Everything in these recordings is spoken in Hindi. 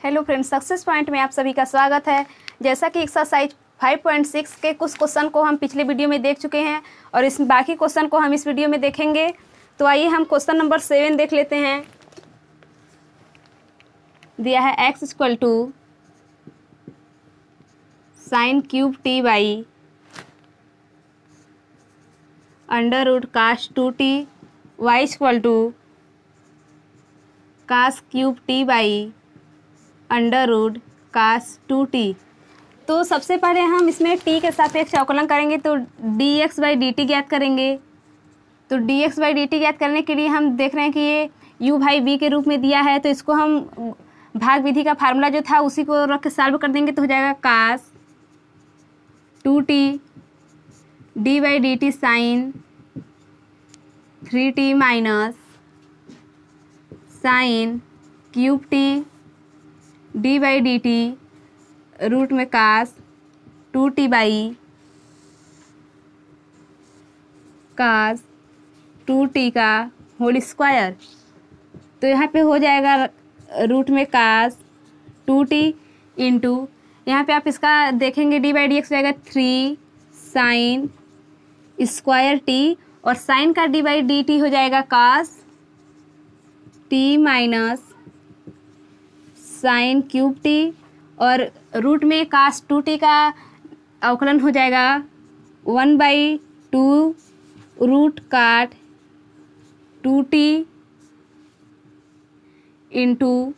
हेलो फ्रेंड्स, सक्सेस पॉइंट में आप सभी का स्वागत है। जैसा कि एक्सरसाइज 5.6 के कुछ क्वेश्चन को हम पिछले वीडियो में देख चुके हैं और इस बाकी क्वेश्चन को हम इस वीडियो में देखेंगे। तो आइए हम क्वेश्चन नंबर 7 देख लेते हैं। दिया है x equal to sine cube t by under root cos 2t, y equal to cos cube t by under root cos 2t। तो सबसे पहले हम इसमें t के सापेक्ष अवकलन करेंगे तो dx बाई dt ज्ञात करेंगे। तो dx बाई dt ज्ञात करने के लिए हम देख रहे हैं कि ये u भाई b के रूप में दिया है, तो इसको हम भाग विधि का फार्मूला जो था उसी को रख के सॉल्व कर देंगे। तो हो जाएगा cos 2t d by D T sine 3t minus sine cube t d by D t root में cos 2t by cos 2t का होल स्क्वायर। तो यहाँ पे हो जाएगा रूट में कास 2t इंटू, यहाँ पे आप इसका देखेंगे डी बाई डी एक्स जाएगा 3 साइन स्क्वायर टी और साइन का डी बाई डी टी हो जाएगा cos T minus sine cube T और रूट में कास 2t का अवकलन हो जाएगा 1/2 root cos 2t into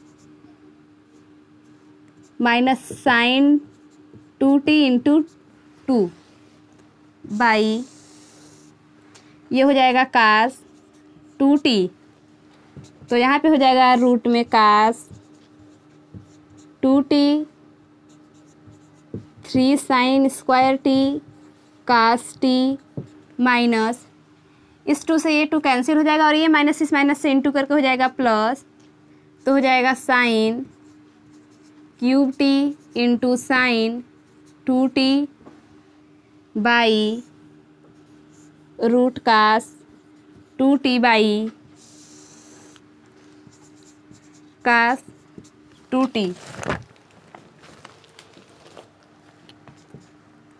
minus sine 2t into 2 by ये हो जाएगा कास 2t। तो यहाँ पे हो जाएगा रूट में cos 2t 3 sine square T cos T minus इस 2 से ये 2 कैंसिल हो जाएगा और ये माइनस इस माइनस से इंटू करके हो जाएगा प्लस। तो हो जाएगा sine cube t into sine 2t by root cos 2t by cos 2t।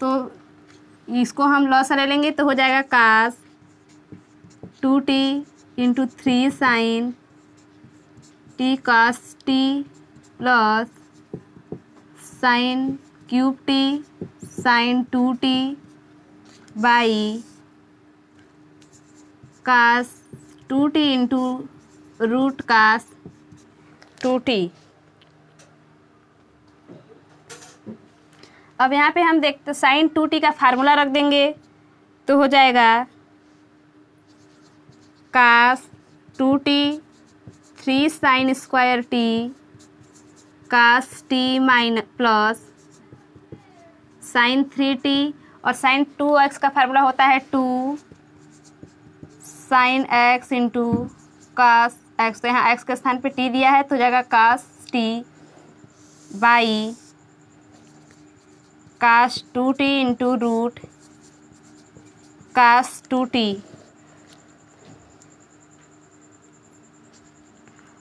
तो इसको हम लॉस ले लेंगे तो हो जाएगा cos 2t into 3 sine T cos T plus sine cube t sine 2t by cos 2t into root cos 2t। अब यहाँ पे हम देखते साइन 2t का फार्मूला रख देंगे तो हो जाएगा cos 2t 3 sine square T cos T minus plus sine 3t और साइन 2x का फार्मूला होता है 2 sine x into cos x। तो यहाँ x के स्थान पे t दिया है तो हो जाएगा cos t by cos 2t into root cos 2t।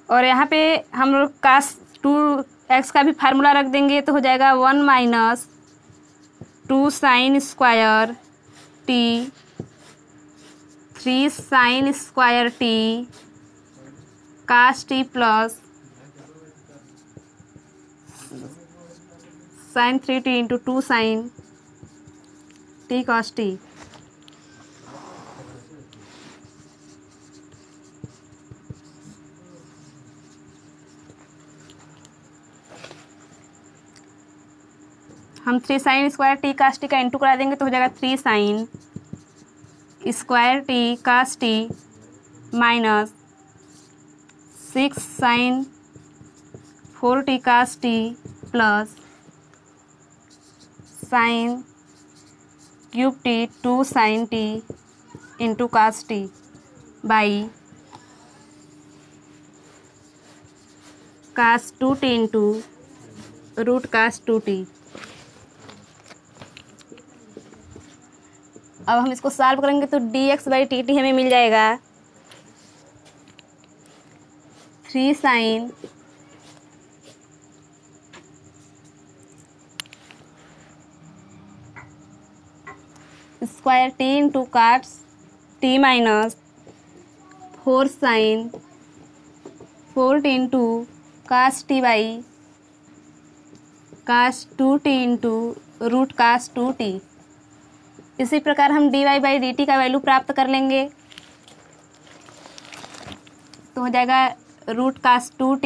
और यहाँ पे हम लोग कास 2x का भी फार्मूला रख देंगे तो हो जाएगा 1 minus 2 sine square T 3 sine square T cos T plus sine 3t into 2 sine T cos T. हम 3 sine square T cos T का इंटू करा देंगे तो हो जाएगा 3 sine square T cos T minus 6 sine 4t cos T plus sine cube T 2 sine T into cos T by cos 2t into root cos 2t। अब हम इसको सॉल्व करेंगे तो dx बाई dt हमें मिल जाएगा 3 sine square t into cos t minus 4 sine 4 t into cos T by cos 2t into root cos 2t। इसी प्रकार हम dy बाई डी टी का वैल्यू प्राप्त कर लेंगे, तो हो जाएगा root cos 2t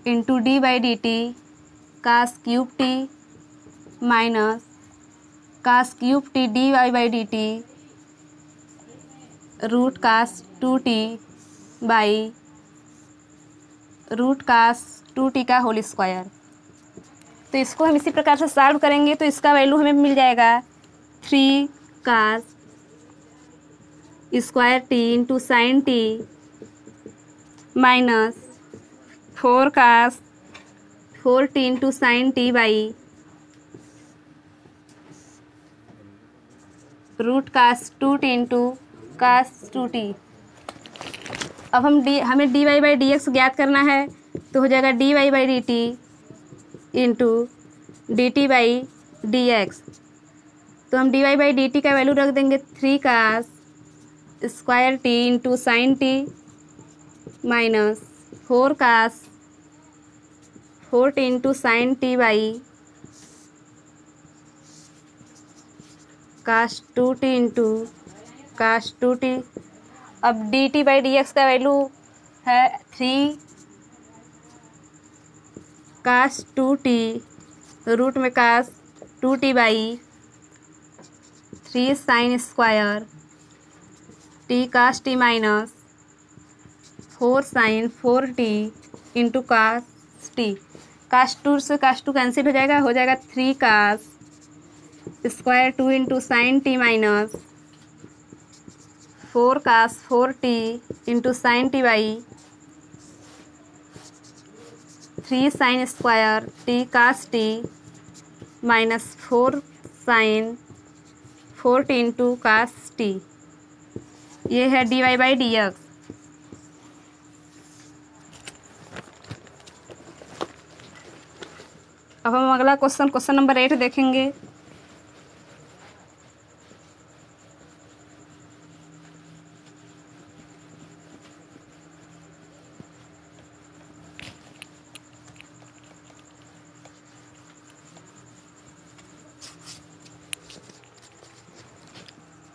into d by D t cos cube t minus cos cube t d Y by D t root cos 2t by root cos 2t का होल स्क्वायर। तो इसको हम इसी प्रकार से सॉल्व करेंगे, तो इसका वैल्यू हमें मिल जाएगा 3 cos square t into sine T minus 4 cos 4t into sine T by root cos 2t into cos 2t। अब हमें d Y by D x ज्ञात करना है, तो हो जाएगा D Y by D T into D T by D x. तो हम d Y by D T का वैल्यू रख देंगे 3 cos square t into sine T minus 4 cos 4t into sine T by cos 2t into cos 2t। अब D T by D x का वैल्यू है 3 कास 2t रूट में cos 2t by 3 sine square T cos T minus 4 sine 4t into cos T. Cos 2 से कास 2 कैंसिल हो जाएगा 3 cos square 2 into sine T minus 4 cos 4t into sine T by 3 sine square T cos T minus 4 sine 4t into cos t. ये है D Y by D x. अब हम अगला क्वेश्चन नंबर 8 देखेंगे।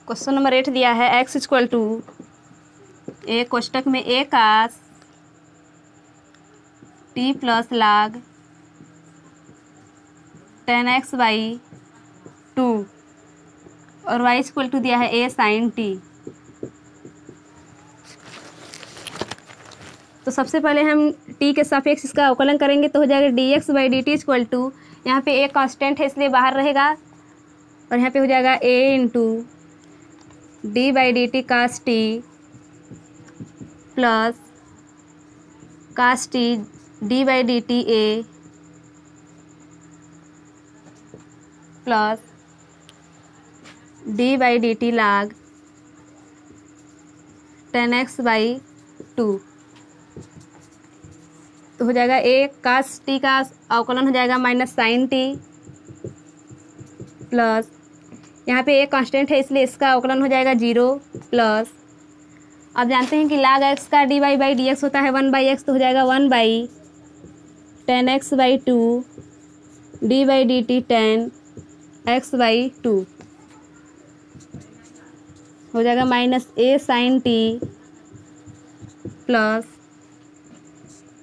क्वेश्चन नंबर 8 दिया है x इक्वल टू एक कोष्टक में a cos t plus log 10x by 2 और y इक्वल टू दिया है a साइन t। तो सबसे पहले हम t के सापेक्ष इसका अवकलन करेंगे, तो हो जाएगा dx by D T equal to, यहाँ पे a कांस्टेंट है इसलिए बाहर रहेगा, और यहाँ पे हो जाएगा a into d by D t cos T plus cos t d by D t a plus d by D t log 10x by 2। तो हो जाएगा ए कास टी का अवकलन हो जाएगा माइनस साइन टी प्लस यहाँ पे एक कांस्टेंट है इसलिए इसका अवकलन हो जाएगा 0 प्लस, अब जानते हैं कि log x का d Y by D x होता है 1 बाई एक्स, तो हो जाएगा 1 by 10x by 2 d by D t 10x by 2 हो जाएगा minus a sine t plus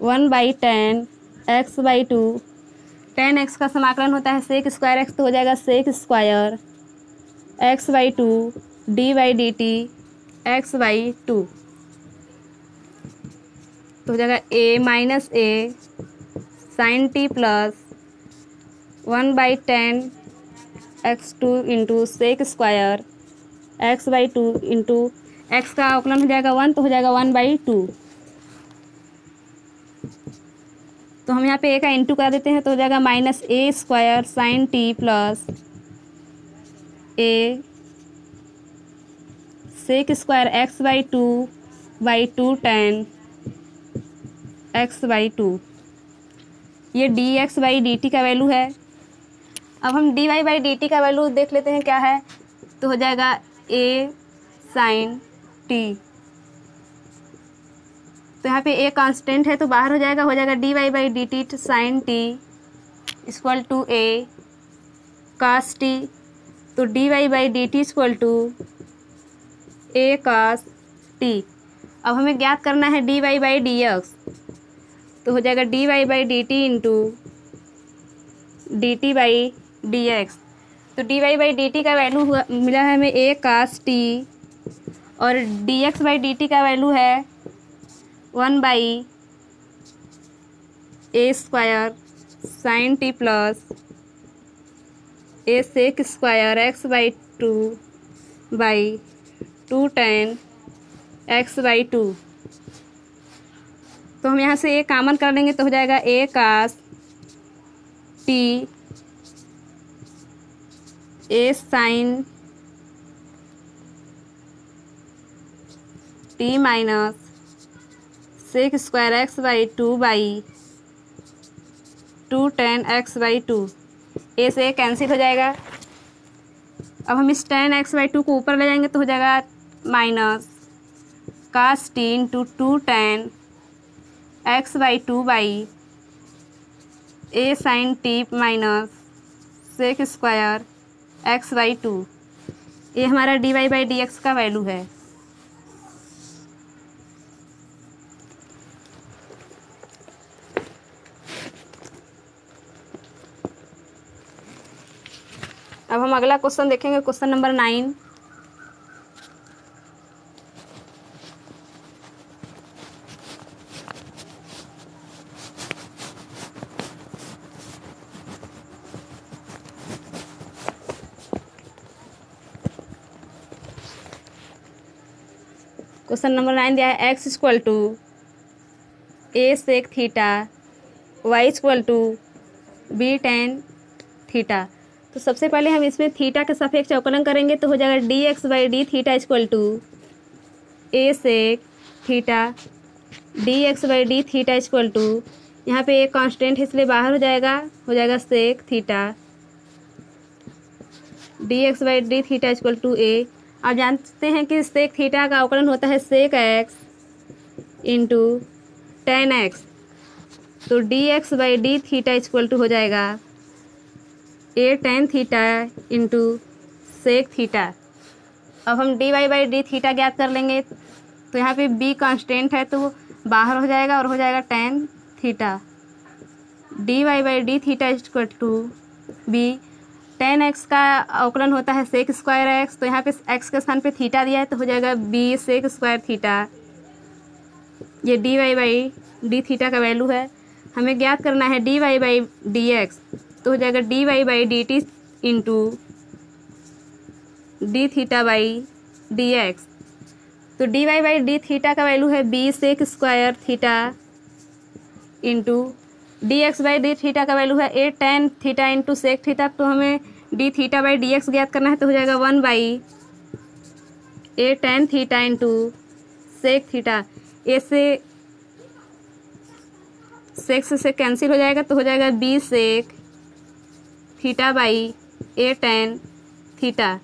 1 by 10x by 2। 10x का समाकलन होता है सेक स्क्वायर x, तो हो जाएगा sec square x by 2 d by D t x by 2। तो हो जाएगा a minus a sine t plus 1 by 10x2 into sec square x by 2 into x का अवकलन हो जाएगा 1, तो हो जाएगा 1 बाई 2। तो हम यहाँ पे a का इंटू कर देते हैं, तो हो जाएगा minus a square sine t plus a sec square x by 2 10 x by 2। ये dx बाई dt का वैल्यू है। अब हम dy बाई dt का वैल्यू देख लेते हैं क्या है। तो हो जाएगा ए साइन टी। तो यहाँ पे ए कांस्टेंट है तो बाहर हो जाएगा D Y by D T sine T equal to A cos T. तो D Y by D T equal to A cos T. अब हमें ज्ञात करना है D Y by D x, तो हो जाएगा D Y by D T into D T by D x. तो D Y by D T का वैल्यू मिला है हमें ए कास टी और D x by D T का वैल्यू है 1/a² sine t plus a sec square x by 2 tan x/2। तो हम यहाँ से ए कॉमन कर लेंगे तो हो जाएगा a cos t a sine T minus sec square x/2 2 tan x/2। A से कैंसिल हो जाएगा। अब हम इस tan x/2 को ऊपर ले जाएंगे तो हो जाएगा minus cos t into 2 tan x/2 a sine T minus sec square x/2। ये हमारा d Y by D x का वैल्यू है। अब हम अगला क्वेश्चन देखेंगे, क्वेश्चन नंबर 9। क्वेश्चन नंबर 9 दिया है x equal to a sec theta y equal to b tan theta. तो सबसे पहले हम इसमें थीटा के सापेक्ष अवकलन करेंगे तो हो जाएगा d x by d theta equal to a sec theta d x by d theta equal to, यहाँ पे एक कांस्टेंट है इसलिए बाहर हो जाएगा sec theta d x by d theta equal to a. आप जानते हैं कि सेक थीटा का अवकलन होता है sec x into tan x. तो d x by d theta equal to हो जाएगा a tan theta into sec theta. अब हम d Y by d theta ज्ञात कर लेंगे तो यहाँ पे बी कांस्टेंट है तो बाहर हो जाएगा और हो जाएगा tan theta d Y by d theta equal to b. Tan x का अवकलन होता है सेक स्क्वायर एक्स, तो यहाँ पे एक्स के स्थान पे थीटा दिया है तो हो जाएगा बी सेक स्क्वायर थीटा। ये D Y by d theta का वैल्यू है। हमें ज्ञात करना है D Y by D x, तो हो जाएगा D Y by D T into d theta by D x. तो D Y by d theta का वैल्यू है b sec square theta into d x by d theta का वैल्यू है a tan theta into sec theta. तो हमें D theta by D x ज्ञात करना है तो हो जाएगा 1/a tan theta into sec theta. A से सेक से कैंसिल हो जाएगा तो हो जाएगा B sec theta by A tan theta.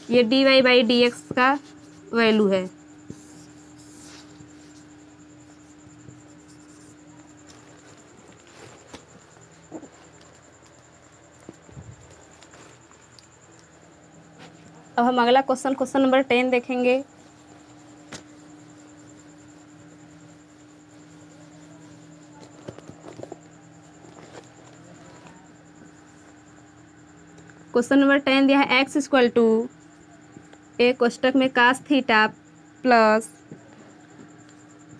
ये D Y by D x का वैल्यू है। अब हम अगला क्वेश्चन नंबर 10 देखेंगे। क्वेश्चन नंबर 10 दिया है x इक्वल टू ए कोष्टक में cos theta plus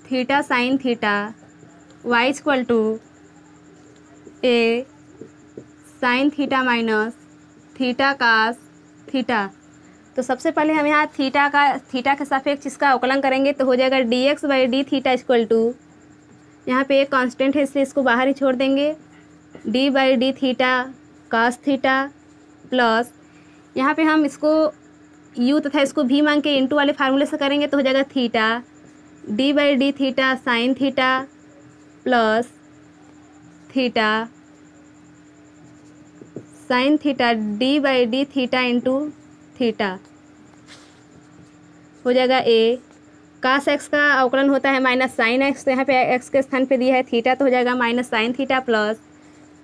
theta sine theta y equal to a sine theta minus theta cos theta. तो सबसे पहले हम यहाँ थीटा के सापेक्ष इसका अवकलन करेंगे तो हो जाएगा d x by d theta equal to, यहाँ पे एक कांस्टेंट है इसलिए इसको बाहर ही छोड़ देंगे, d by d theta cos theta plus यहाँ पे हम इसको यू तथा इसको भी मांग के इंटू वाले फार्मूले से करेंगे तो हो जाएगा theta D by d theta sine theta plus theta sine theta D by d theta into theta हो जाएगा ए। कास एक्स का अवकलन होता है माइनस साइन एक्स, तो यहाँ पे एक्स के स्थान पे दिया है थीटा, तो हो जाएगा minus sine theta plus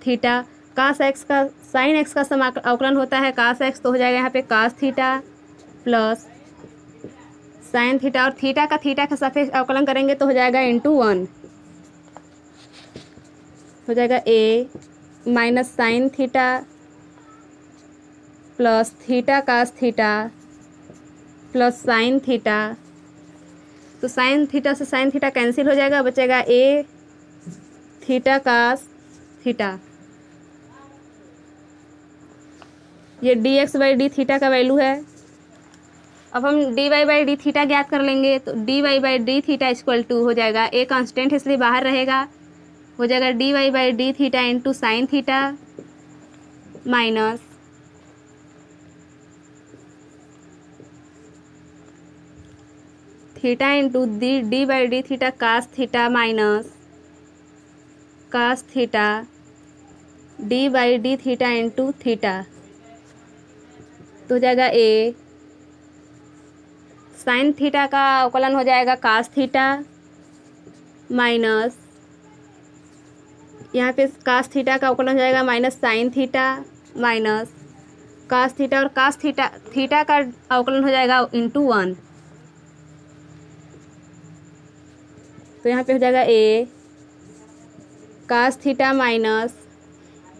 theta. Cos x का साइन एक्स का अवकलन होता है कास एक्स, तो हो जाएगा यहाँ पे cos theta plus sine theta, और थीटा का सापेक्ष अवकलन करेंगे तो हो जाएगा ×1, हो जाएगा a minus sine theta plus theta cos theta plus sine theta. तो साइन थीटा से साइन थीटा कैंसिल हो जाएगा, बचेगा ए थीटा कास थीटा। ये dx/d थीटा का वैल्यू है। अब हम dy/d थीटा ज्ञात कर लेंगे, तो dy/d थीटा इक्वल टू हो जाएगा, ए कांस्टेंट है इसलिए बाहर रहेगा, हो जाएगा dy/d theta into sine theta minus theta into dy/d theta cos theta minus cos theta dy/d theta into theta, तो हो जाएगा ए साइन थीटा का अवकलन हो जाएगा कास थीटा माइनस, यहाँ पे कास थीटा का अवकलन हो जाएगा minus sine theta minus cos theta, और कास थीटा का अवकलन हो जाएगा ×1, तो यहाँ पे हो जाएगा ए कास थीटा माइनस,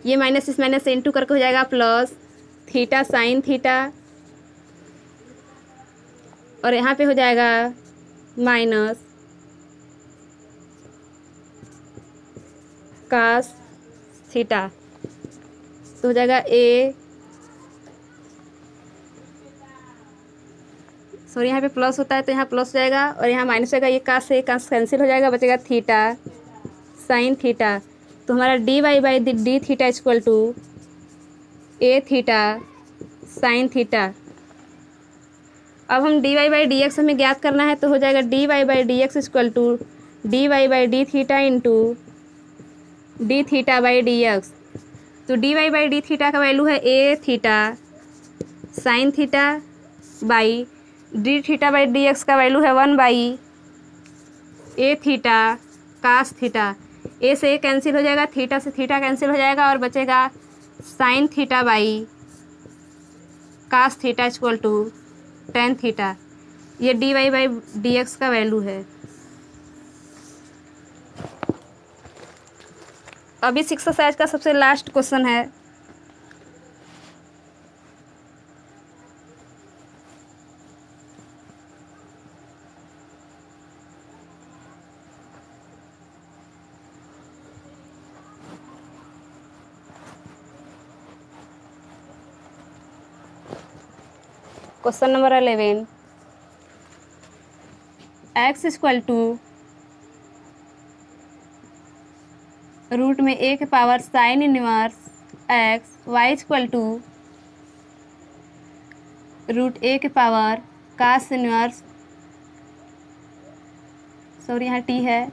ये माइनस इस माइनस से इंटू करके हो जाएगा प्लस थीटा साइन थीटा, और यहाँ पे हो जाएगा माइनस कास थीटा, तो हो जाएगा ए, सॉरी यहाँ पे प्लस होता है तो यहाँ प्लस हो जाएगा, और यहाँ माइनस हो जाएगा, ये कास से कास कैंसिल हो जाएगा, बचेगा थीटा साइन थीटा। तो हमारा dy/d theta equal to a theta sine theta. अब हम dy/dx हमें ज्ञात करना है, तो हो जाएगा dy/dx equal to dy/d theta into d थीटा/dx। तो dy/d थीटा का वैल्यू है a theta sine theta by d थीटा/dx का वैल्यू है 1/a theta cos theta. A से ए कैंसिल हो जाएगा, थीटा से थीटा कैंसिल हो जाएगा, और बचेगा sine theta by cos theta equal to tan theta. ये dy/dx का वैल्यू है। अभी 6th एक्सरसाइज का सबसे लास्ट क्वेश्चन है। Question number 11, x equal to root में a के power sine inverse x, y equal to root a के पावर कास इनवर्स, सॉरी यहाँ t है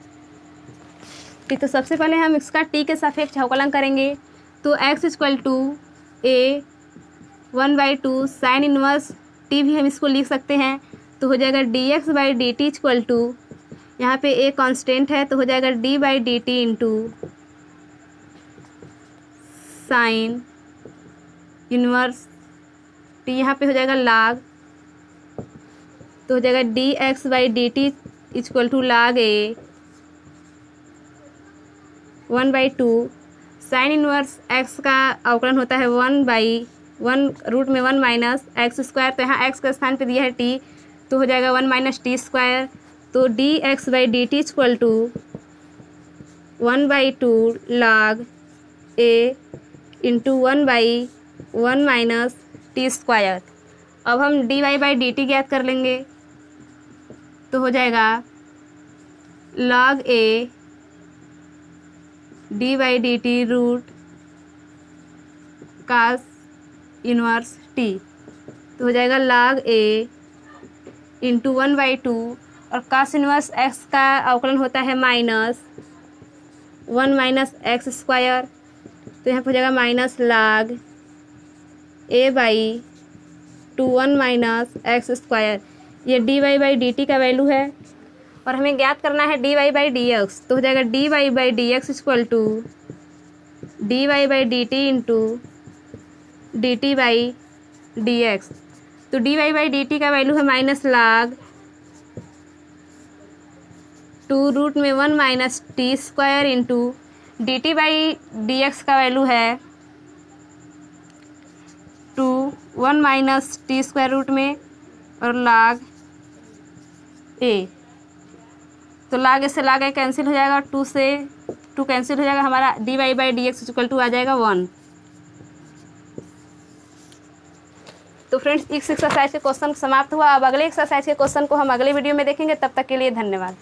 ठीक। तो सबसे पहले हम इसका t के सापेक्ष अवकलन करेंगे, तो x equal to a 1/2 sine inverse t भी हम इसको लिख सकते हैं, तो हो जाएगा dx/dt इक्वल टू, यहाँ पे a कांस्टेंट है तो हो जाएगा d/dt into sine inverse t, यहाँ पे हो जाएगा log, तो हो जाएगा dx/dt equal to log a 1/2 sine inverse x का अवकलन होता है 1/1 रूट में 1 माइनस एक्स स्क्वायर, तो यहाँ x के स्थान पे दिया है t, तो हो जाएगा 1 माइनस टी स्क्वायर। तो dx/dt equal to 1/2 log a into 1/1 minus t square. अब हम dy/dt ज्ञात कर लेंगे, तो हो जाएगा log a dy/dt root cos inverse t, तो हो जाएगा log a इंटू 1/2, और कास इनवर्स x का अवकलन होता है -1 माइनस एक्स स्क्वायर, तो यहाँ पर हो जाएगा minus log a by two 1 minus x square. ये D Y by D T का वैल्यू है और हमें ज्ञात करना है D Y by D x. तो हो जाएगा D Y by D x equal to d Y by D T into D T by D x. तो D Y by D T का वैल्यू है माइनस लाग 2 रूट में 1 minus t square into D T by D x का वैल्यू है 2 1 माइनस टी स्क्वायर रूट में और लाग ए। तो लाग ए से लाग ए कैंसिल हो जाएगा, 2 से 2 कैंसिल हो जाएगा, हमारा d Y by D x equal to आ जाएगा 1। तो फ्रेंड्स इस एक्सरसाइज के क्वेश्चन समाप्त हुआ। अब अगले एक्सरसाइज के क्वेश्चन को हम अगले वीडियो में देखेंगे। तब तक के लिए धन्यवाद।